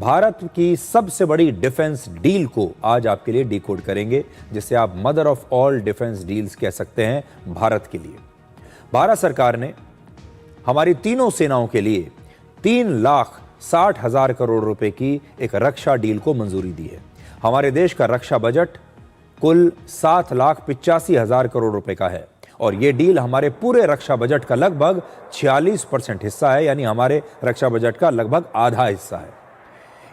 भारत की सबसे बड़ी डिफेंस डील को आज आपके लिए डिकोड करेंगे, जिसे आप mother of all defence deals कह सकते हैं भारत के लिए। भारत सरकार ने हमारी तीनों सेनाओं के लिए 3,60,000 करोड़ रुपए की एक रक्षा डील को मंजूरी दी है। हमारे देश का रक्षा बजट कुल 7,85,000 करोड़ रुपए का है और ये डील हमारे पूरे रक्षा बजट का लगभग 46% हिस्सा है, यानी हमारे रक्षा बजट का लगभग आधा हिस्सा है।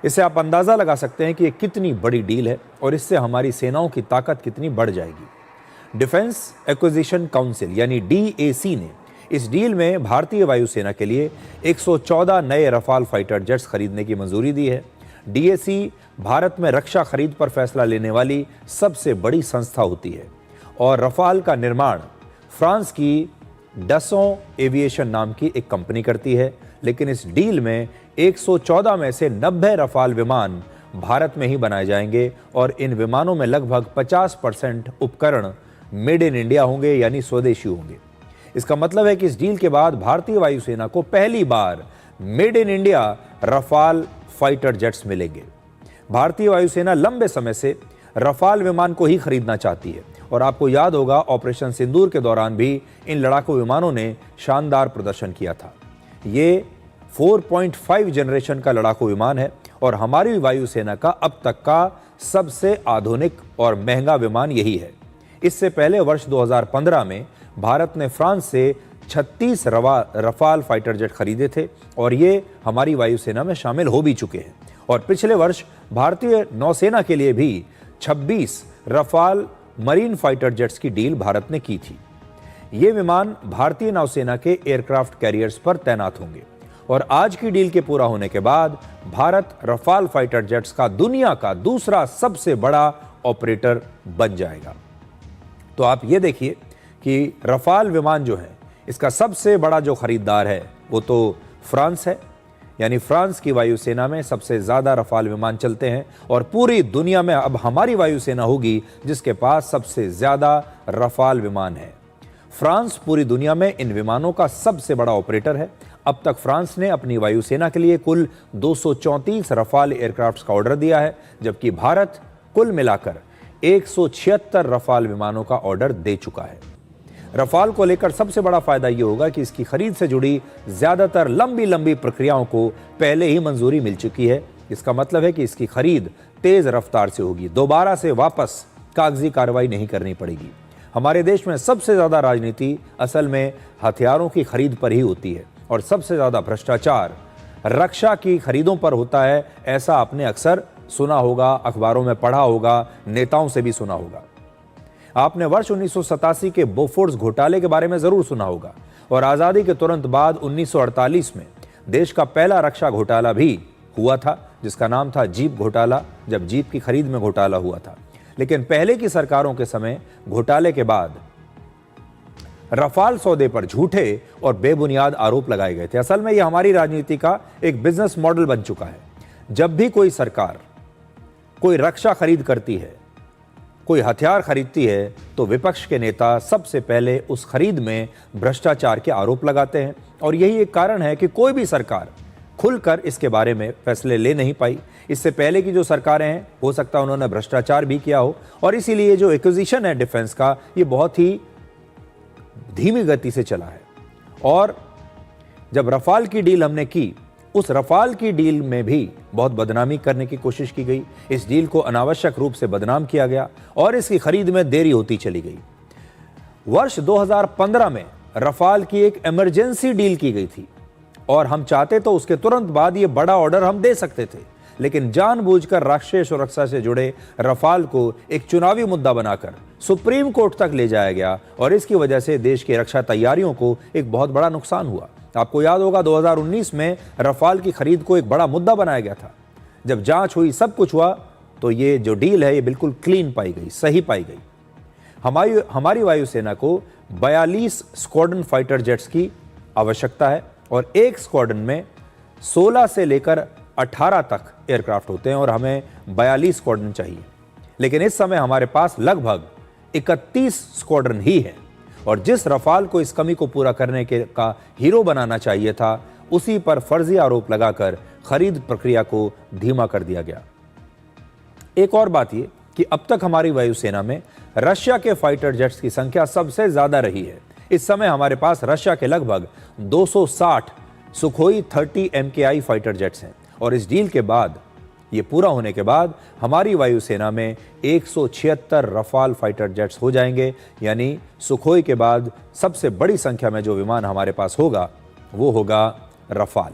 इससे आप अंदाजा लगा सकते हैं कि ये कितनी बड़ी डील है और इससे हमारी सेनाओं की ताकत कितनी बढ़ जाएगी। डिफेंस एक्विजिशन काउंसिल यानी DAC ने इस डील में भारतीय वायुसेना के लिए 114 नए रफाल फाइटर जेट्स खरीदने की मंजूरी दी है। DAC भारत में रक्षा खरीद पर फैसला लेने वाली सबसे बड़ी संस्था होती है और रफाल का निर्माण फ्रांस की डसॉ एविएशन नाम की एक कंपनी करती है। लेकिन इस डील में 114 में से 90 रफाल विमान भारत में ही बनाए जाएंगे और इन विमानों में लगभग 50% उपकरण मेड इन इंडिया होंगे, यानी स्वदेशी होंगे। इसका मतलब है कि इस डील के बाद भारतीय वायुसेना को पहली बार made in India Rafale fighter jets मिलेंगे। भारतीय वायुसेना लंबे समय से रफाल विमान को ही खरीदना चाहती है और आपको याद होगा ऑपरेशन सिंदूर के दौरान भी इन लड़ाकू विमानों ने शानदार प्रदर्शन किया था। ये 4.5 जनरेशन का लड़ाकू विमान है और हमारी वायुसेना का अब तक का सबसे आधुनिक और महंगा विमान यही है। इससे पहले वर्ष 2015 में भारत ने फ्रांस से 36 रफाल फाइटर जेट खरीदे थे और ये हमारी वायुसेना में शामिल हो भी चुके हैं। और पिछले वर्ष भारतीय नौसेना के लिए भी 26 रफाल मरीन फाइटर जेट्स की डील भारत ने की थी। ये विमान भारतीय नौसेना के एयरक्राफ्ट कैरियर्स पर तैनात होंगे और आज की डील के पूरा होने के बाद भारत रफाल फाइटर जेट्स का दुनिया का दूसरा सबसे बड़ा ऑपरेटर बन जाएगा। तो आप ये देखिए कि रफाल विमान जो है, इसका सबसे बड़ा जो खरीदार है वो तो फ्रांस है, यानी फ्रांस की वायुसेना में सबसे ज़्यादा रफाल विमान चलते हैं और पूरी दुनिया में अब हमारी वायुसेना होगी जिसके पास सबसे ज़्यादा रफाल विमान है। फ्रांस पूरी दुनिया में इन विमानों का सबसे बड़ा ऑपरेटर है। अब तक फ्रांस ने अपनी वायुसेना के लिए कुल 234 रफाल एयरक्राफ्ट्स का ऑर्डर दिया है, जबकि भारत कुल मिलाकर 176 रफाल विमानों का ऑर्डर दे चुका है। रफाल को लेकर सबसे बड़ा फायदा ये होगा कि इसकी खरीद से जुड़ी ज्यादातर लंबी प्रक्रियाओं को पहले ही मंजूरी मिल चुकी है। इसका मतलब है कि इसकी खरीद तेज रफ्तार से होगी, दोबारा से वापस कागजी कार्रवाई नहीं करनी पड़ेगी। हमारे देश में सबसे ज्यादा राजनीति असल में हथियारों की खरीद पर ही होती है और सबसे ज्यादा भ्रष्टाचार रक्षा की खरीदों पर होता है। ऐसा आपने अक्सर सुना होगा, अखबारों में पढ़ा होगा, नेताओं से भी सुना होगा। आपने वर्ष 1987 के बोफोर्स घोटाले के बारे में जरूर सुना होगा और आजादी के तुरंत बाद 1948 में देश का पहला रक्षा घोटाला भी हुआ था, जिसका नाम था जीप घोटाला, जब जीप की खरीद में घोटाला हुआ था। लेकिन पहले की सरकारों के समय घोटाले के बाद रफाल सौदे पर झूठे और बेबुनियाद आरोप लगाए गए थे। असल में यह हमारी राजनीति का एक बिजनेस मॉडल बन चुका है। जब भी कोई सरकार कोई रक्षा खरीद करती है, कोई हथियार खरीदती है, तो विपक्ष के नेता सबसे पहले उस खरीद में भ्रष्टाचार के आरोप लगाते हैं और यही एक कारण है कि कोई भी सरकार खुलकर इसके बारे में फैसले ले नहीं पाई। इससे पहले की जो सरकारें हैं, हो सकता है उन्होंने भ्रष्टाचार भी किया हो और इसीलिए जो एक्विजिशन है डिफेंस का, ये बहुत ही धीमी गति से चला है। और जब रफाल की डील हमने की, उस रफाल की डील में भी बहुत बदनामी करने की कोशिश की गई। इस डील को अनावश्यक रूप से बदनाम किया गया और इसकी खरीद में देरी होती चली गई। वर्ष 2015 में रफाल की एक इमरजेंसी डील की गई थी और हम चाहते तो उसके तुरंत बाद ये बड़ा ऑर्डर हम दे सकते थे, लेकिन जानबूझकर राष्ट्रीय सुरक्षा से जुड़े रफाल को एक चुनावी मुद्दा बनाकर सुप्रीम कोर्ट तक ले जाया गया और इसकी वजह से देश की रक्षा तैयारियों को एक बहुत बड़ा नुकसान हुआ। आपको याद होगा 2019 में रफाल की खरीद को एक बड़ा मुद्दा बनाया गया था। जब जांच हुई, सब कुछ हुआ, तो ये जो डील है ये बिल्कुल क्लीन पाई गई, सही पाई गई। हमारी वायुसेना को 42 स्क्वाड्रन फाइटर जेट्स की आवश्यकता है और एक स्क्वाड्रन में 16 से लेकर 18 तक एयरक्राफ्ट होते हैं और हमें 42 स्क्वाड्रन चाहिए। लेकिन इस समय हमारे पास लगभग 31 स्क्वाड्रन ही है और जिस रफाल को इस कमी को पूरा करने का हीरो बनाना चाहिए था, उसी पर फर्जी आरोप लगाकर खरीद प्रक्रिया को धीमा कर दिया गया। एक और बात यह कि अब तक हमारी वायुसेना में रशिया के फाइटर जेट्स की संख्या सबसे ज्यादा रही है। इस समय हमारे पास रशिया के लगभग 260 सुखोई 30 MKI फाइटर जेट्स हैं और इस डील के बाद, ये पूरा होने के बाद, हमारी वायुसेना में 176 रफाल फाइटर जेट्स हो जाएंगे। यानी सुखोई के बाद सबसे बड़ी संख्या में जो विमान हमारे पास होगा वो होगा रफाल।